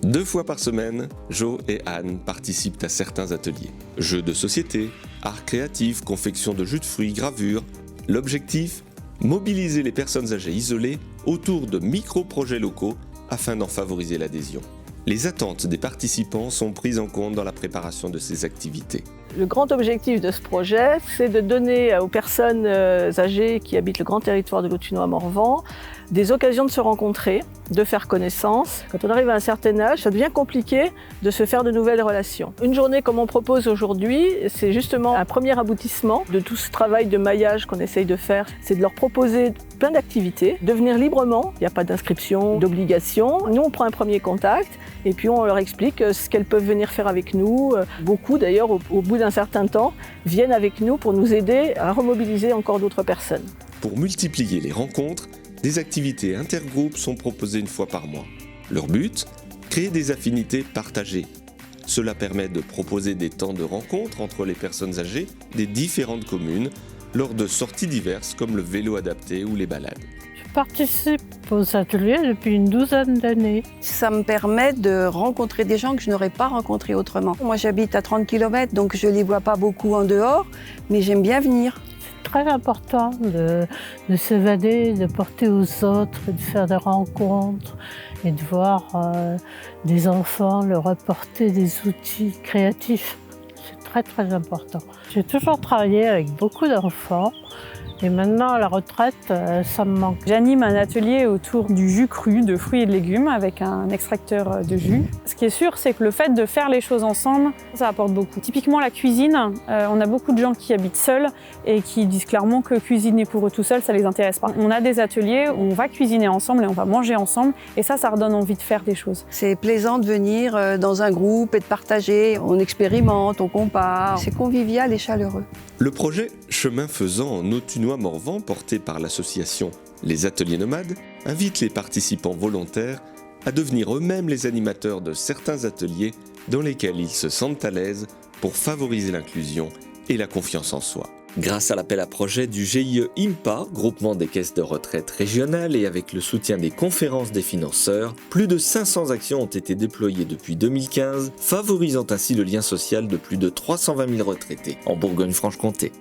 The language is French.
2 fois par semaine, Jo et Anne participent à certains ateliers. Jeux de société, art créatif, confection de jus de fruits, gravure. L'objectif ? Mobiliser les personnes âgées isolées autour de micro-projets locaux afin d'en favoriser l'adhésion. Les attentes des participants sont prises en compte dans la préparation de ces activités. Le grand objectif de ce projet, c'est de donner aux personnes âgées qui habitent le grand territoire de l'Autunois-Morvan des occasions de se rencontrer, de faire connaissance. Quand on arrive à un certain âge, ça devient compliqué de se faire de nouvelles relations. Une journée comme on propose aujourd'hui, c'est justement un premier aboutissement de tout ce travail de maillage qu'on essaye de faire. C'est de leur proposer plein d'activités, de venir librement, il n'y a pas d'inscription, d'obligation. Nous, on prend un premier contact et puis on leur explique ce qu'elles peuvent venir faire avec nous. Beaucoup d'ailleurs, au bout d'un certain temps, viennent avec nous pour nous aider à remobiliser encore d'autres personnes. Pour multiplier les rencontres, des activités intergroupes sont proposées 1 fois par mois. Leur but ? Créer des affinités partagées. Cela permet de proposer des temps de rencontre entre les personnes âgées des différentes communes lors de sorties diverses comme le vélo adapté ou les balades. Je participe aux ateliers depuis une 12aine d'années. Ça me permet de rencontrer des gens que je n'aurais pas rencontrés autrement. Moi, j'habite à 30 km, donc je ne les vois pas beaucoup en dehors, mais j'aime bien venir. C'est très important de s'évader, de porter aux autres, de faire des rencontres et de voir des enfants leur apporter des outils créatifs. C'est très très important. J'ai toujours travaillé avec beaucoup d'enfants. Et maintenant, à la retraite, ça me manque. J'anime un atelier autour du jus cru de fruits et de légumes avec un extracteur de jus. Ce qui est sûr, c'est que le fait de faire les choses ensemble, ça apporte beaucoup. Typiquement, la cuisine, on a beaucoup de gens qui habitent seuls et qui disent clairement que cuisiner pour eux tout seuls, ça les intéresse pas. On a des ateliers où on va cuisiner ensemble et on va manger ensemble et ça redonne envie de faire des choses. C'est plaisant de venir dans un groupe et de partager. On expérimente, on compare. C'est convivial et chaleureux. Le projet Chemin faisant en Autunois-Morvan, porté par l'association Les Ateliers Nomades, invite les participants volontaires à devenir eux-mêmes les animateurs de certains ateliers dans lesquels ils se sentent à l'aise pour favoriser l'inclusion et la confiance en soi. Grâce à l'appel à projet du GIE IMPA, groupement des caisses de retraite régionales, et avec le soutien des conférences des financeurs, plus de 500 actions ont été déployées depuis 2015, favorisant ainsi le lien social de plus de 320 000 retraités en Bourgogne-Franche-Comté.